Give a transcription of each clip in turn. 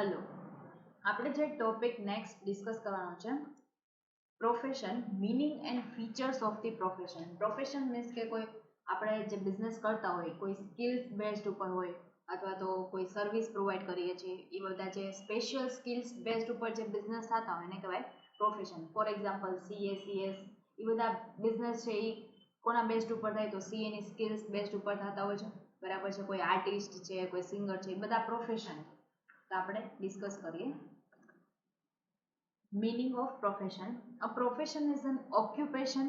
Hello, આપણે જે topic next discuss કરવાનો છે profession, meaning and features of the profession. Profession means કે કોઈ આપણે જે બિઝનેસ કરતા હોય, કોઈ સ્કિલ્સ બેઝડ ઉપર હોય અથવા તો કોઈ સર્વિસ પ્રોવાઈડ કરીએ છીએ, એ બધા જે સ્પેશિયલ સ્કિલ્સ બેઝડ ઉપર જે બિઝનેસ થતા હોય એને કહેવાય profession. For example CA, CS એ બધા બિઝનેસ છે એ કોના બેઝડ ઉપર થાય તો સીએની સ્કિલ્સ બેઝડ ઉપર થતા હોય છે, બરાબર છે. કોઈ આર્ટિસ્ટ છે, કોઈ સિંગર છે, એ બધા પ્રોફેશન તો આપણે ડિસ્કસ કરીએ. Meaning of profession. A profession is an occupation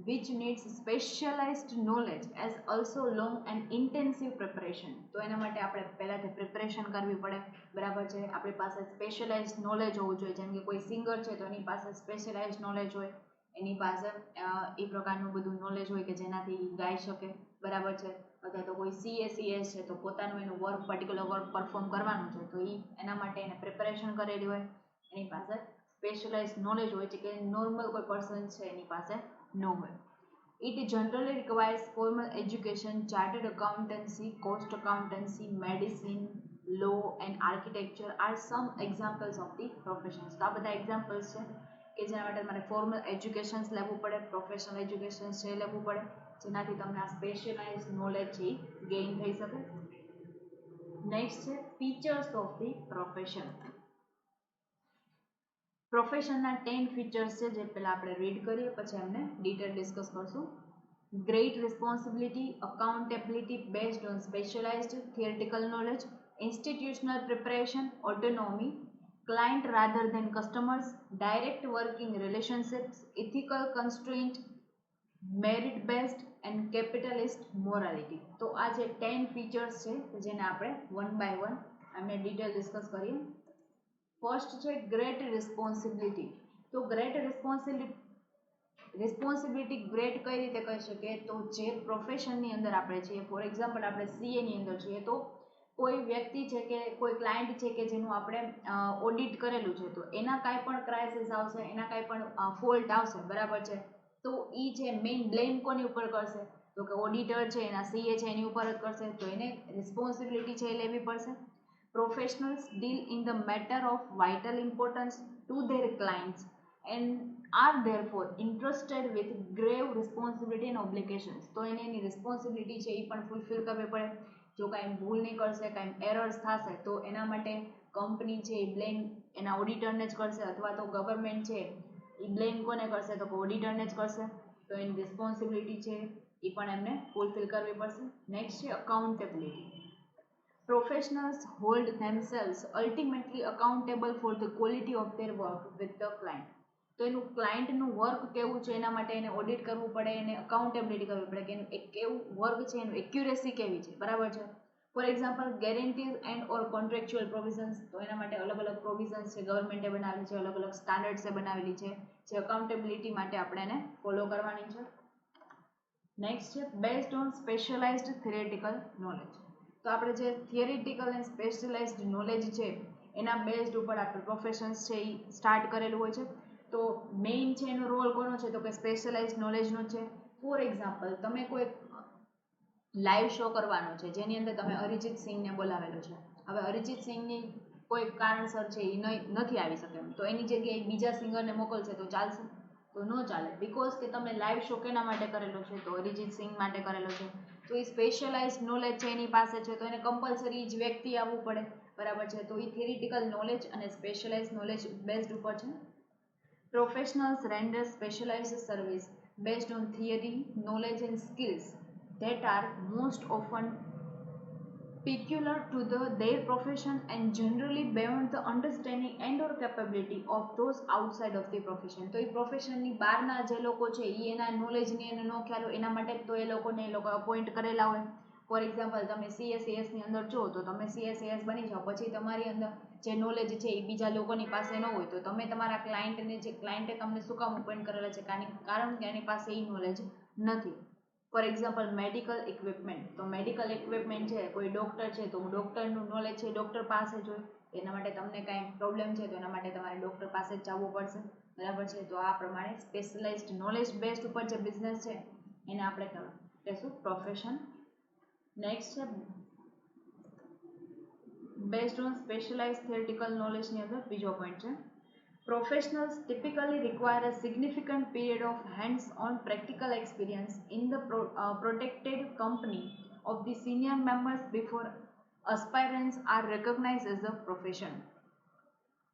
which needs specialized knowledge as also long and intensive preparation. તો એના માટે આપણે પહેલાથી પ્રિપરેશન કરવી પડે, બરાબર છે. આપણી પાસે સ્પેશિયલાઇઝ્ડ નોલેજ હોવું જોઈએ. જેમ કે કોઈ સિંગર છે તો એની પાસે સ્પેશિયલાઇઝ્ડ નોલેજ હોય, એની પાસે એ પ્રકારનું બધું નોલેજ હોય કે જેનાથી ગાઈ શકે, બરાબર છે. અથવા તો કોઈ સીએસ છે તો પોતાનું એનું વર્ક પર્ટિક્યુલર વર્ક પરફોર્મ કરવાનું છે તો એના માટે એને પ્રિપરેશન કરેલી હોય, એની પાસે સ્પેશિયલાઇઝ નોલેજ હોય છે કે નોર્મલ કોઈ પર્સન છે એની પાસે ન હોય. It generally requires formal education, chartered accountancy, cost accountancy, medicine, law and architecture are some examples of the professions. તો આ બધા એક્ઝામ્પલ્સ છે કે જેના માટે તમારે ફોર્મલ એજ્યુકેશન લેવું પડે, પ્રોફેશનલ એજ્યુકેશન છે લેવું પડે, જેનાથી તમને આ સ્પેશિયલાઇઝ નોલેજ છે ગેઇન થઈ શકે. નેક્સ્ટ છે ફીચર્સ ઓફ ધી પ્રોફેશન. પ્રોફેશનના 10 ફીચર્સ છે જે પહેલાં આપણે રીડ કરીએ પછી એમને ડિટેલ ડિસ્કસ કરશું. Great responsibility, accountability based on specialised theoretical knowledge, institutional preparation, autonomy, client rather than customers, direct working relationships, ethical constraint, merit based and capitalist morality. તો આ જે 10 ફીચર્સ છે જેને આપણે વન બાય વન એમને detail discuss કરીએ. First છે great responsibility. તો ગ્રેટ રિસ્પોન્સિબિલિટી ગ્રેટ કઈ રીતે કહી શકીએ તો જે પ્રોફેશનની અંદર આપણે છીએ, ફોર એક્ઝામ્પલ આપણે સીએની અંદર છીએ તો કોઈ વ્યક્તિ છે કે કોઈ ક્લાયન્ટ છે કે જેનું આપણે ઓડિટ કરેલું છે તો એના કાંઈ પણ ક્રાઇસિસ આવશે, એના કાંઈ પણ ફોલ્ટ આવશે, બરાબર છે. તો એ જે મેઇન બ્લેમ કોની ઉપર કરશે તો કે ઓડિટર છે એના સીએ છે એની ઉપર જ કરશે, તો એને રિસ્પોન્સિબિલિટી છે એ લેવી પડશે. Professionals deal in the matter of vital importance to their clients and are therefore entrusted with grave responsibility and obligations. તો એની રિસ્પોન્સિબિલિટી છે એ પણ ફૂલફિલ કરવી પડે. જો કાંઈ ભૂલ નહીં કરશે, કાંઈ એરર્સ થશે તો એના માટે કંપની છે એ બ્લેમ એના ઓડિટરને જ કરશે અથવા તો ગવર્મેન્ટ છે એ બ્લેમ કોને કરશે તો ઓડિટરને જ કરશે. તો એની રિસ્પોન્સિબિલિટી છે એ પણ એમને ફૂલફિલ કરવી પડશે. નેક્સ્ટ છે accountability. Professionals hold themselves ultimately accountable for the quality of their work with the client. તો એનું ક્લાયન્ટનું વર્ક કેવું છે એના માટે એને ઓડિટ કરવું પડે, એને અકાઉન્ટેબિલિટી કરવી પડે કે એનું એક કેવું વર્ક છે, એનું એક્યુરેસી કેવી છે, બરાબર છે. For example guarantees and or contractual provisions. તો એના માટે અલગ અલગ પ્રોવિઝન્સ છે ગવર્મેન્ટે બનાવેલી છે, અલગ અલગ સ્ટાન્ડર્ડ્સે બનાવેલી છે જે અકાઉન્ટેબિલિટી માટે આપણે એને ફોલો કરવાની છે. નેક્સ્ટ છે based on specialized theoretical knowledge. તો આપણે જે થિયરિટિકલ એન્ડ સ્પેશિયલાઇઝ્ડ નોલેજ છે એના બેઝડ ઉપર આપણે પ્રોફેશન્સ છે એ સ્ટાર્ટ કરેલું હોય છે. તો મેઇન છે એનો રોલ કોનો છે તો કે સ્પેશિયલાઇઝ્ડ નોલેજનો છે. ફોર એક્ઝામ્પલ તમે કોઈ લાઈવ શો કરવાનો છે જેની અંદર તમે અરિજીત સિંહને બોલાવેલો છે. હવે અરિજીત સિંહની કોઈ કારણસર છે એ નથી આવી શકે એમ, તો એની જગ્યાએ બીજા સિંગરને મોકલશે તો ચાલશે? તો ન ચાલે, બિકોઝ કે તમે લાઈવ શો કેના માટે કરેલો છે તો અરિજીત સિંહ માટે કરેલો છે. તો એ સ્પેશિયલાઇઝ નોલેજ છે એની પાસે છે તો એને કમ્પલસરી જ વ્યક્તિ આવવું પડે, બરાબર છે. તો એ થિયરિટિકલ નોલેજ અને સ્પેશિયલાઇઝ નોલેજ બેઝડ ઉપર છે. Professionals render specialized service based on theory, knowledge and skills that are most often peculiar to their profession and generally beyond the understanding and or capability of those outside of the profession. તો એ પ્રોફેશનની બહારના જે લોકો છે એ એના નોલેજની એને ન ખ્યાલ હોય એના માટે તો એ લોકોને અપોઇન્ટ કરેલા હોય. ફોર એક્ઝામ્પલ તમે સીએસએસની અંદર જો તો તમે સીએસએસ બની જાઓ પછી તમારી અંદર જે નોલેજ છે એ બીજા લોકોની પાસે ન હોય તો તમે તમારા ક્લાયન્ટને જે ક્લાયન્ટે તમને શું કામ અપોઇન્ટ કરેલા છે કારણ કે એની પાસે એ નોલેજ નથી. For example medical equipment. તો મેડિકલ ઇક્વિપમેન્ટ છે કોઈ ડૉક્ટર છે તો ડૉક્ટરનું નોલેજ છે ડૉક્ટર પાસે જ હોય, એના માટે તમને કાંઈ પ્રોબ્લેમ છે તો એના માટે તમારે ડૉક્ટર પાસે જ જવું પડશે, બરાબર છે. તો આ પ્રમાણે સ્પેશિયલાઇઝ્ડ નોલેજ બેઝડ ઉપર જે બિઝનેસ છે એને આપણે કહેશું પ્રોફેશન. નેક્સ્ટ છે બેઝડ ઓન સ્પેશિયલાઇઝ થિયરિટિકલ નોલેજની અંદર બીજો પોઈન્ટ છે. Professionals typically require a significant period of hands-on practical experience in the protected company of the senior members before aspirants are recognized as a profession.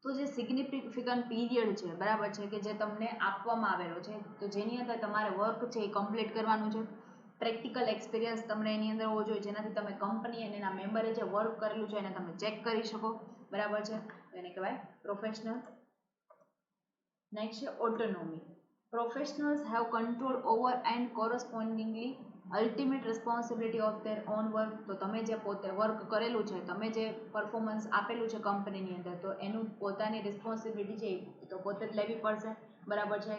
તો જે significant period છે બરાબર છે કે જે તમને આપવામાં આવેલો છે તો જેની અંદર તમારે વર્ક છે એ કમ્પ્લીટ કરવાનું છે. પ્રેક્ટિકલ એક્સપિરિયન્સ તમને એની અંદર હોવો જોઈએ જેનાથી તમે કંપની અને એના મેમ્બરે જે વર્ક કરેલું છે એને તમે ચેક કરી શકો બરાબર છે. તો એને કહેવાય પ્રોફેશનલ. નેક્સ્ટ છે ઓટોનોમી. Professionals have control over and correspondingly ultimate responsibility of their own work. તો તમે જે પોતે વર્ક કરેલું છે તમે જે પરફોર્મન્સ આપેલું છે કંપનીની અંદર તો એનું પોતાની રિસ્પોન્સિબિલિટી છે તો પોતે જ લેવી પડશે બરાબર છે.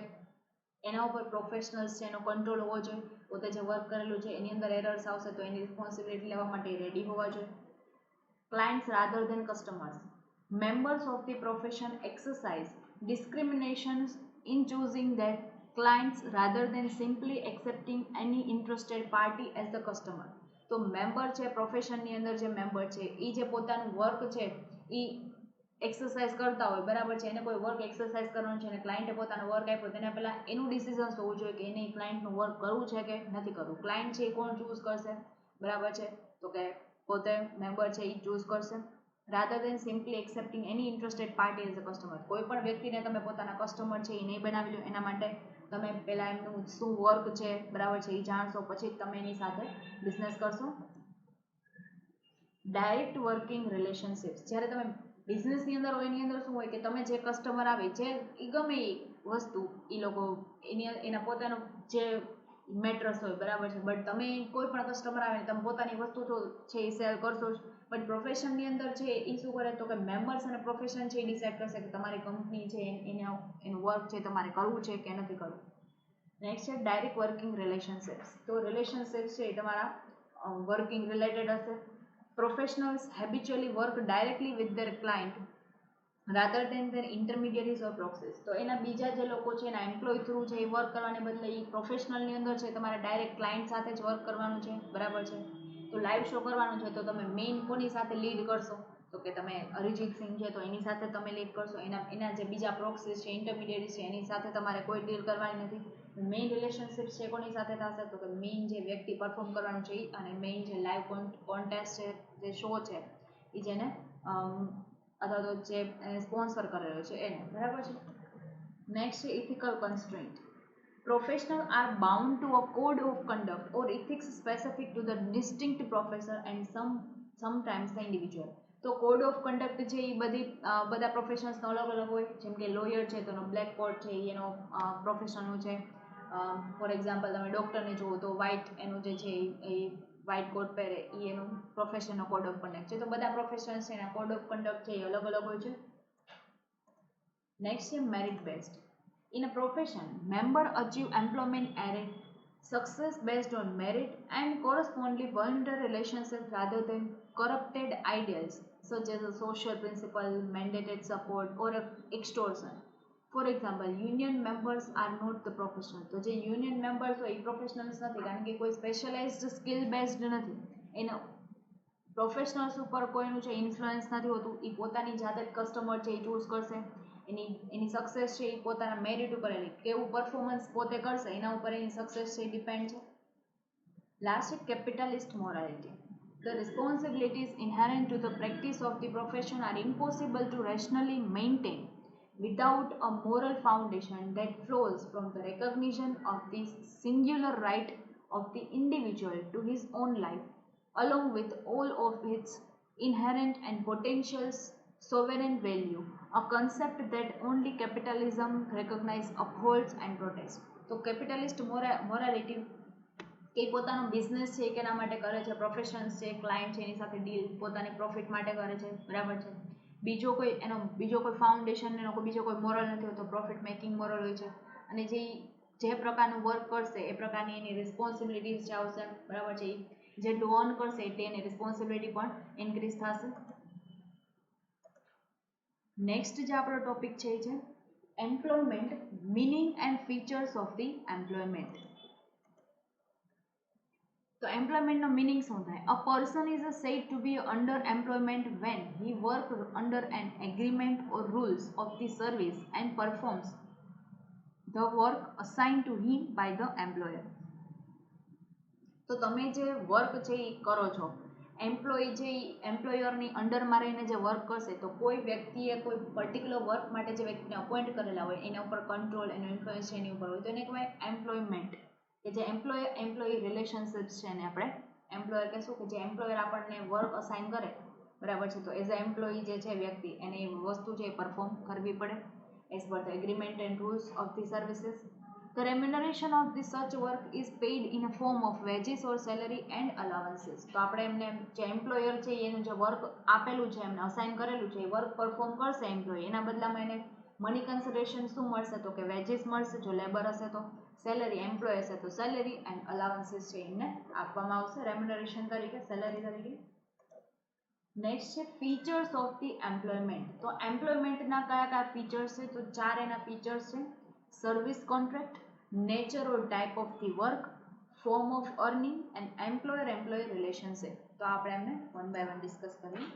એના ઉપર પ્રોફેશનલ્સ છે એનો કંટ્રોલ હોવો જોઈએ. પોતે જે વર્ક કરેલું છે એની અંદર એરર્સ આવશે તો એની રિસ્પોન્સિબિલિટી લેવા માટે રેડી હોવા જોઈએ. Clients rather than customers. Members of the profession exercise discriminations in choosing their clients rather than simply accepting any interested party as the customer. તો મેમ્બર છે પ્રોફેશનની અંદર જે મેમ્બર છે એ જે પોતાનું વર્ક છે એ એક્સરસાઇઝ કરતા હોય બરાબર છે. એને કોઈ વર્ક એક્સરસાઇઝ કરવાનું છે અને ક્લાયન્ટે પોતાનો વર્ક આપ્યો તેના પહેલાં એનું ડિસિઝન્સ હોવું જોઈએ કે એને ક્લાયન્ટનું વર્ક કરવું છે કે નથી કરવું. ક્લાયન્ટ છે એ કોણ ચૂઝ કરશે બરાબર છે તો કે પોતે મેમ્બર છે એ ચૂઝ કરશે. Rather then simply accepting any interested party as a customer. કોઈ પણ વ્યક્તિને તમે પોતાના કસ્ટમર છે એ નહીં બનાવી લો. એના માટે તમે પહેલાં એમનું શું વર્ક છે બરાબર છે એ જાણશો પછી જ તમે એની સાથે બિઝનેસ કરશો. Direct working relationships. જ્યારે તમે બિઝનેસની અંદર હોય એની અંદર શું હોય કે તમે જે કસ્ટમર આવે જે એ ગમે એ વસ્તુ એ લોકો એના પોતાનું જે મેટ્રસ હોય બરાબર છે બટ તમે કોઈ પણ કસ્ટમર આવે તમે પોતાની વસ્તુ તો છે એ સેલ કરશો જ. બટ પ્રોફેશનની અંદર છે એ શું કરે તો કે મેમ્બર્સ અને પ્રોફેશન છે એ ડિસાઇડ કરશે કે તમારી કંપની છે એનું વર્ક છે તમારે કરવું છે કે નથી કરવું. નેક્સ્ટ છે ડાયરેક્ટ વર્કિંગ રિલેશનશિપ્સ. તો રિલેશનશિપ્સ છે એ તમારા વર્કિંગ રિલેટેડ હશે. Professionals habitually work directly with their client rather than their intermediaries or proxies. તો એના બીજા જે લોકો છે એના એમ્પ્લોય થ્રુ છે એ વર્ક કરવાને બદલે એ પ્રોફેશનલની અંદર છે તમારે ડાયરેક્ટ ક્લાયન્ટ સાથે જ વર્ક કરવાનું છે બરાબર છે. તો લાઈવ શો કરવાનું છે તો તમે મેઇન કોની સાથે લીડ કરશો તો કે તમે અરિજીત સિંહ છે તો એની સાથે તમે લીડ કરશો. એના જે બીજા પ્રોક્સીસ છે ઇન્ટરમીડિયરી છે એની સાથે તમારે કોઈ ડીલ કરવાની નથી. મેઇન રિલેશનશિપ છે કોની સાથે થશે તો કે મેઇન જે વ્યક્તિ પરફોર્મ કરવાનું છે એ અને મેઇન જે લાઈવ કોન્ટેસ્ટ છે જે શો છે એ જેને અથવા તો જે સ્પોન્સર કરેલો છે એને બરાબર છે. નેક્સ્ટ છે ethical constraint. Professionals are bound to a code of conduct or ethics specific to the distinct profession and sometimes the individual. તો કોડ ઓફ કન્ડક્ટ છે એ બધા પ્રોફેશન્સનો અલગ અલગ હોય. જેમ કે લોયર છે તો એનો બ્લેક કોડ છે એનો પ્રોફેશનનું છે. ફોર એક્ઝામ્પલ તમે ડૉક્ટરને જુઓ તો વ્હાઇટ એનું જે છે એ વ્હાઇટ કોટ પહેરે એ એનું પ્રોફેશનનો કોડ ઓફ કન્ડક્ટ છે. તો બધા પ્રોફેશન્સ છે એના કોડ ઓફ કન્ડક્ટ છે એ અલગ અલગ હોય છે. નેક્સ્ટ છે merit based. In a profession, members achieve employment and success based on merit and correspondingly voluntary relationships rather than corrupted ideals such as a social principle, mandated support or extortion. For example, union members are not the professionals. તો જે union members હોય એ professionals નથી કારણ કે કોઈ સ્પેશિયલાઇઝડ skill based નથી. એના professionals ઉપર કોઈનું છે ઇન્ફ્લુઅન્સ નથી હોતું. એ પોતાની જાતે જ કસ્ટમર છે એ ચૂઝ કરશે. એની સક્સેસ છે એ પોતાના મેરિટ ઉપર કેવું પરફોર્મન્સ પોતે કરશે એના ઉપર એની સક્સેસ છે ડિપેન્ડ છે. લાસ્ટ છે કેપિટાલિસ્ટ morality. The responsibilities inherent to the practice of the profession are impossible to rationally maintain without a moral foundation that flows from the recognition of the singular right of the individual to his own life, along with all of its inherent and potential sovereign value, a concept that only capitalism recognizes, upholds and protects. તો કેપિટાલિસ્ટ morality કે પોતાનો business છે કે એના માટે કરે છે, professions છે ક્લાયન્ટ છે એની સાથે ડીલ પોતાની પ્રોફિટ માટે કરે છે બરાબર છે. બીજો કોઈ ફાઉન્ડેશન એનો બીજો કોઈ મોરલ નથી હોતો. પ્રોફિટ મેકિંગ મોરલ હોય છે અને જે પ્રકારનું વર્ક કરશે એ પ્રકારની એની રિસ્પોન્સિબિલિટીઝ જે આવશે બરાબર છે. જેટલું અર્ન કરશે એટલે એની રિસ્પોન્સિબિલિટી પણ ઇન્ક્રીઝ થશે. નેક્સ્ટ જે આપણો ટોપિક છે એ છે employment, meaning and features of the employment. તો એમ્પ્લોયમેન્ટનો મિનિંગ શું થાય? A person is said to be under employment when he work under an agreement or rules of the service and performs the work assign to him by the employer. તો તમે જે work છે એ કરો છો, employ જે એમ્પ્લોયરની અંડરમાં રહીને જે work કરશે, તો કોઈ વ્યક્તિએ કોઈ પર્ટિક્યુલર વર્ક માટે જે વ્યક્તિને અપોઇન્ટ કરેલા હોય એના ઉપર કંટ્રોલ, એનો ઇન્ફ્લુઅન્સ એની ઉપર હોય, તો એને કહેવાય એમ્પ્લોયમેન્ટ. કે જે એમ્પ્લોય રિલેશનશિપ છે એને આપણે એમ્પ્લોયર કહેશું. કે જે એમ્પ્લોયર આપણને વર્ક અસાઇન કરે, બરાબર છે, તો એઝ અ એમ્પ્લોયી જે છે વ્યક્તિ, એને એ વસ્તુ છે એ પરફોર્મ કરવી પડે as per the agreement and rules of the services. The remuneration of the such work is paid in a form of wages or salary and allowances. તો આપણે એમને જે એમ્પ્લોયર છે એનું જે વર્ક આપેલું છે, એમને અસાઇન કરેલું છે, એ વર્ક પરફોર્મ કરશે એમ્પ્લોય, એના બદલામાં એને મની કન્સિડરેશન શું મળશે? તો કે વેજીસ મળશે જો લેબર હશે તો, સેલરી એમ્પ્લોય હશે તો સેલરી, એન્ડ અલાવન્સીસ છે એમને આપવામાં આવશે રેમ્યુનરેશન તરીકે, સેલરી તરીકે. નેક્સ્ટ છે ફીચર્સ ઓફ ધી એમ્પ્લોયમેન્ટ. તો એમ્પ્લોયમેન્ટના કયા કયા ફીચર્સ છે? તો 4 એના ફીચર્સ છે: service contract, nature or type of the work, form of earning and employer-employee relationship. તો આપણે એમને વન બાય વન ડિસ્કસ કરીએ.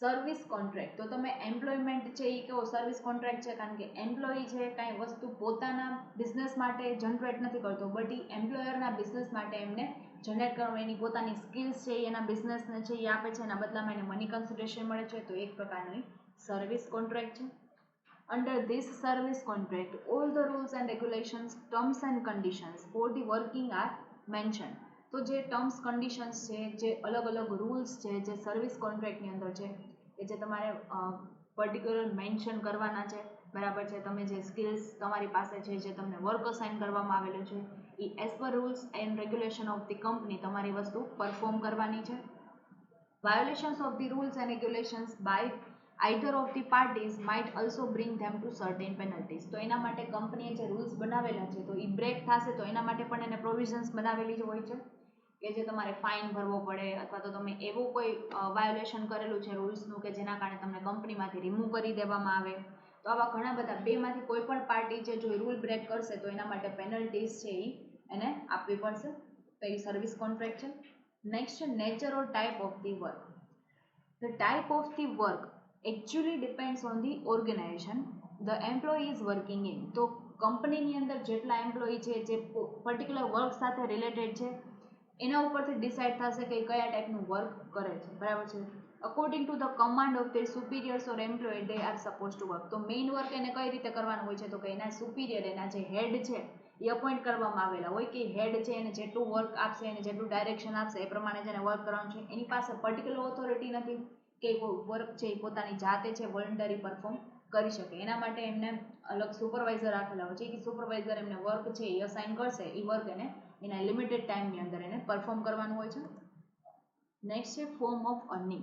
Service contract. તો તમે એમ્પ્લોયમેન્ટ છે એ કેવો સર્વિસ કોન્ટ્રાક્ટ છે, કારણ કે એમ્પ્લોયી છે કાંઈ વસ્તુ પોતાના બિઝનેસ માટે જનરેટ નથી કરતો, બટ એ એમ્પ્લોયરના બિઝનેસ માટે એમને જનરેટ કરવા એની પોતાની સ્કિલ્સ છે એના બિઝનેસને છે એ આપે છે, એના બદલામાં એને મની કન્સિડરેશન મળે છે, તો એક પ્રકારની સર્વિસ કોન્ટ્રાક્ટ છે. Under this service contract, all the rules and regulations, terms and conditions for the working are mentioned. તો જે ટર્મ્સ કન્ડિશન્સ છે, જે અલગ અલગ રૂલ્સ છે, જે સર્વિસ કોન્ટ્રાક્ટની અંદર છે, કે જે તમારે પર્ટિક્યુલર મેન્શન કરવાના છે, બરાબર છે. તમે જે સ્કિલ્સ તમારી પાસે છે, જે તમને વર્ક અસાઇન કરવામાં આવેલું છે, એ as per rules and regulation of the company તમારી વસ્તુ પરફોર્મ કરવાની છે. Violations of the rules and regulations by either of the parties might also bring them to certain penalties. તો એના માટે કંપનીએ જે રૂલ્સ બનાવેલા છે, તો એ બ્રેક થશે તો એના માટે પણ એને પ્રોવિઝન્સ બનાવેલી જ હોય છે, કે જે તમારે ફાઇન ભરવો પડે, અથવા તો તમે એવું કોઈ વાયોલેશન કરેલું છે રૂલ્સનું કે જેના કારણે તમને કંપનીમાંથી રિમૂવ કરી દેવામાં આવે. તો આવા ઘણા બધા, બેમાંથી કોઈ પણ પાર્ટી છે જો રૂલ બ્રેક કરશે તો એના માટે પેનલ્ટીઝ છે એ એને આપવી પડશે. તો એ સર્વિસ કોન્ટ્રાક્ટ છે. નેક્સ્ટ છે nature or type of the work. The type of the work actually depends on the organization the employee is working in. તો કંપનીની અંદર જેટલા એમ્પ્લોયી છે જે પર્ટિક્યુલર વર્ક સાથે રિલેટેડ છે એના ઉપરથી ડિસાઇડ થશે કે કયા ટાઈપનું વર્ક કરે છે, બરાબર છે. According to the command of the superiors or employee they are suppose to work. તો મેઇન વર્ક એને કઈ રીતે કરવાનું હોય છે? તો કે એના સુપિરિયર, એના જે હેડ છે એ અપોઇન્ટ કરવામાં આવેલા હોય, કે હેડ છે એને જેટલું વર્ક આપશે, એને જેટલું ડાયરેક્શન આપશે એ પ્રમાણે જેને વર્ક કરવાનું છે. એની પાસે પર્ટિક્યુલર ઓથોરિટી નથી કે વર્ક છે એ પોતાની જાતે છે વોલન્ટરી પરફોર્મ કરી શકે. એના માટે એમને અલગ સુપરવાઇઝર રાખેલા હોય છે, કે સુપરવાઇઝર એમને વર્ક છે એ અસાઇન કરશે, એ વર્ક એને એના લિમિટેડ ટાઈમની અંદર એને પરફોર્મ કરવાનું હોય છે. નેક્સ્ટ છે form of earning.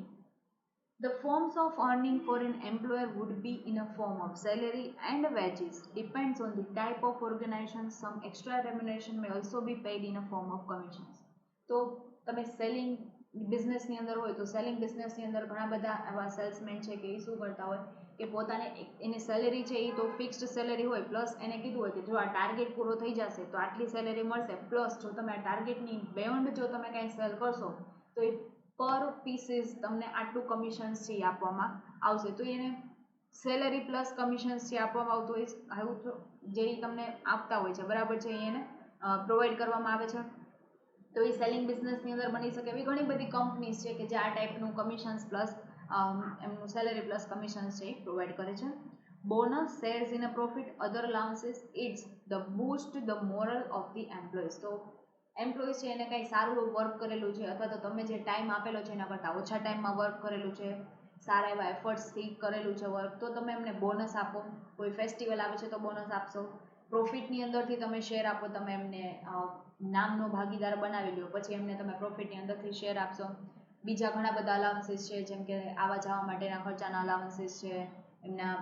The forms of earning for an employer would be in a form of salary and wages. Depends on the type of organization. Some extra remuneration may also be paid in a form of commissions. તો તમે selling બિઝનેસની અંદર હોય તો selling બિઝનેસની અંદર ઘણા બધા એવા salesman છે કે એ શું કરતા હોય કે પોતાને એની સેલેરી છે એ તો ફિક્સ્ડ સેલેરી હોય, પ્લસ એને કીધું હોય કે જો આ ટાર્ગેટ પૂરો થઈ જશે તો આટલી સેલેરી મળશે, પ્લસ જો તમે આ ટાર્ગેટની બેયોન્ડ જો તમે કાંઈ સેલ કરશો તો એ પર પીસીસ તમને આટલું કમિશન્સ છે આપવામાં આવશે. તો એને સેલરી પ્લસ કમિશન્સ છે આપવામાં આવતું હોય, આવું જે તમને આપતા હોય છે, બરાબર છે, એને પ્રોવાઈડ કરવામાં આવે છે. તો એ સેલિંગ બિઝનેસની અંદર બની શકે એવી ઘણી બધી કંપનીઝ છે કે જે આ ટાઈપનું કમિશન્સ પ્લસ એમનું સેલરી પ્લસ કમિશન્સ છે એ પ્રોવાઈડ કરે છે. Bonus, shares in a profit, other allowances, it's the boost the morale of the employees. તો એમ્પ્લોઈઝ છે એને કંઈ સારું વર્ક કરેલું છે, અથવા તો તમે જે ટાઈમ આપેલો છે એના કરતાં ઓછા ટાઈમમાં વર્ક કરેલું છે, સારા એવા એફર્ટ્સથી કરેલું છે વર્ક, તો તમે એમને બોનસ આપો. કોઈ ફેસ્ટિવલ આવે છે તો બોનસ આપશો. પ્રોફિટની અંદરથી તમે શેર આપો, તમે એમને નામનો ભાગીદાર બનાવી લો, પછી એમને તમે પ્રોફિટની અંદરથી શેર આપશો. બીજા ઘણા બધા અલાવન્સીસ છે, જેમ કે આવવા જવા માટેના ખર્ચાના અલાવન્સીસ છે, એમના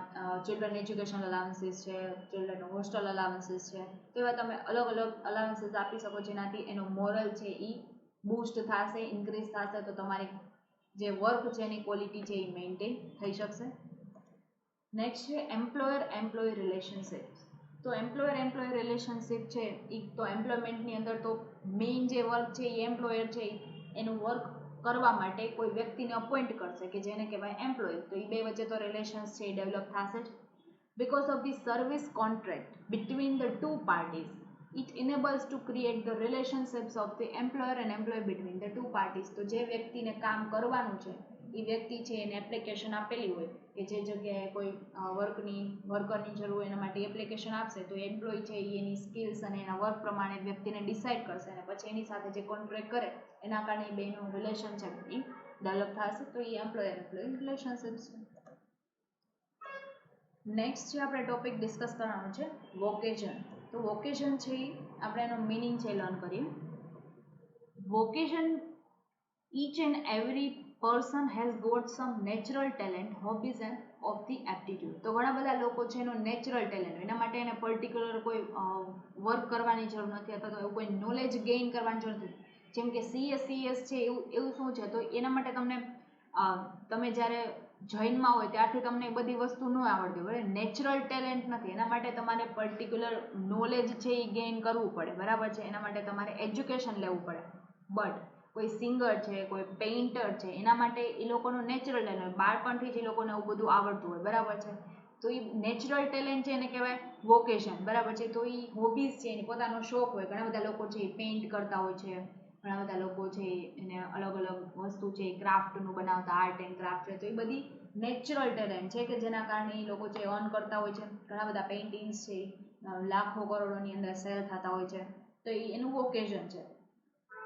ચિલ્ડ્રન એજ્યુકેશન અલાવન્સીસ છે, ચિલ્ડ્રન હોસ્ટેલ અલાવન્સીસ છે. તો એવા તમે અલગ અલગ અલાવન્સીસ આપી શકો જેનાથી એનો મોરલ છે એ બૂસ્ટ થશે, ઇન્ક્રીઝ થશે, તો તમારી જે વર્ક છે એની ક્વોલિટી છે એ મેન્ટેન થઈ શકશે. નેક્સ્ટ છે એમ્પ્લોયર એમ્પ્લોયી રિલેશનશિપ. તો એમ્પ્લોયર રિલેશનશિપ છે એ તો એમ્પ્લોયમેન્ટની અંદર તો મેઇન જે વર્ક છે એ એમ્પ્લોયર છે એનું વર્ક કરવા માટે કોઈ વ્યક્તિને અપોઇન્ટ કરશે કે જેને કહેવાય એમ્પ્લોય, તો એ બે વચ્ચે તો રિલેશન્સ છે એ ડેવલપ થશે જ. Because of the service contract between the two parties, it enables to create the relationships of the employer and employee between the two parties. તો જે વ્યક્તિને કામ કરવાનું છે એ વ્યક્તિ છે એને એપ્લિકેશન આપેલી હોય કે જે જગ્યાએ કોઈ વર્કરની જરૂર હોય એના માટે એપ્લિકેશન આપશે, તો એમ્પ્લોય છે એ એની સ્કિલ્સ અને એના વર્ક પ્રમાણે વ્યક્તિને ડિસાઇડ કરશે અને પછી એની સાથે જે કોન્ટ્રાક્ટ કરે એના કારણે બેનું રિલેશન છે એ ડેવલપ થશે. તો એ એમ્પ્લોયર રિલેશનશિપ્સ છે. નેક્સ્ટ જે આપણે ટોપિક ડિસ્કસ કરવાનો છે વોકેશન. તો વોકેશન છે એ આપણે એનો મિનિંગ છે લર્ન કરીએ. Vocation, each and every person has got some natural talent, hobbies and of the aptitude. તો ઘણા બધા લોકો છે એનો નેચરલ ટેલેન્ટ, એના માટે એને પર્ટિક્યુલર કોઈ વર્ક કરવાની જરૂર નથી અથવા તો એવું કોઈ નોલેજ ગેઇન કરવાની જરૂર નથી. જેમ કે CS છે એવું શું છે, તો એના માટે તમે જ્યારે જૈનમાં હોય ત્યારથી તમને બધી વસ્તુ ન આવડતી હોય, નેચરલ ટેલેન્ટ નથી, એના માટે તમારે પર્ટિક્યુલર નોલેજ છે એ ગેઇન કરવું પડે, બરાબર છે, એના માટે તમારે એજ્યુકેશન લેવું પડે. બટ કોઈ સિંગર છે, કોઈ પેઇન્ટર છે, એના માટે એ લોકોનું નેચરલ ટેલેન્ટ હોય, બાળપણથી જ એ લોકોને આવું બધું આવડતું હોય, બરાબર છે. તો એ નેચરલ ટેલેન્ટ છે એને કહેવાય વોકેશન, બરાબર છે. તો એ હોબીઝ છે એની પોતાનો શોખ હોય, ઘણા બધા લોકો છે એ પેઇન્ટ કરતા હોય છે, ઘણા બધા લોકો છે એને અલગ અલગ વસ્તુ છે ક્રાફ્ટનું બનાવતા, આર્ટ એન્ડ ક્રાફ્ટ છે, તો એ બધી નેચરલ ટેલેન્ટ છે કે જેના કારણે એ લોકો છે અર્ન કરતા હોય છે. ઘણા બધા પેઇન્ટિંગ્સ છે લાખો કરોડોની અંદર સેલ થતા હોય છે, તો એનું વોકેશન છે.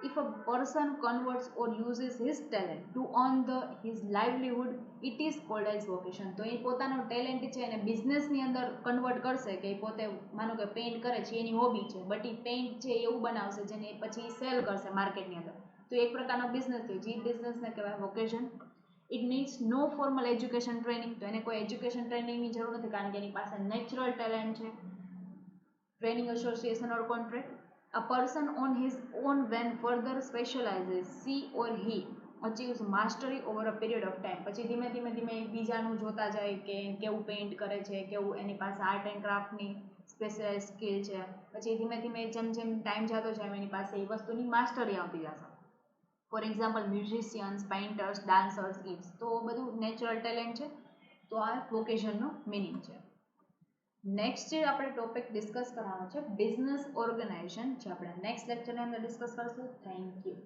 If a person converts or uses his talent to earn his livelihood, it is called as vocation. તો એ પોતાનો ટેલેન્ટ છે એને બિઝનેસની અંદર કન્વર્ટ કરશે કે પોતે માનો કે પેઇન્ટ કરે છે એની હોબી છે, બટ એ પેઇન્ટ છે એવું બનાવશે જેને પછી સેલ કરશે માર્કેટની અંદર, તો એક પ્રકારનો બિઝનેસ થયો, જે બિઝનેસને કહેવાય vocation. It needs no formal education training. તો એને કોઈ એજ્યુકેશન ટ્રેનિંગની જરૂર નથી કારણ કે એની પાસે નેચરલ ટેલેન્ટ છે. Training association or contract. A person on his own when further specializes, she or he achieves mastery over a period of time. પછી ધીમે ધીમે બીજાનું જોતા જાય કે કેવું પેઇન્ટ કરે છે, કેવું એની પાસે આર્ટ એન્ડ ક્રાફ્ટની સ્પેશિયલાઇઝ સ્કિલ છે, પછી ધીમે જેમ ટાઈમ જતો જાય એની પાસે એ વસ્તુની માસ્ટરી આવતી જશે. For example musicians, painters, dancers, kids, તો બધું નેચરલ ટેલેન્ટ છે. તો આ વોકેશનનો મિનિંગ છે. નેક્સ્ટ જે આપણે ટોપિક ડિસ્કસ કરવાનો છે બિઝનેસ ઓર્ગેનાઇઝેશન, જે આપણે નેક્સ્ટ લેક્ચરની અંદર ડિસ્કસ કરશું. Thank you.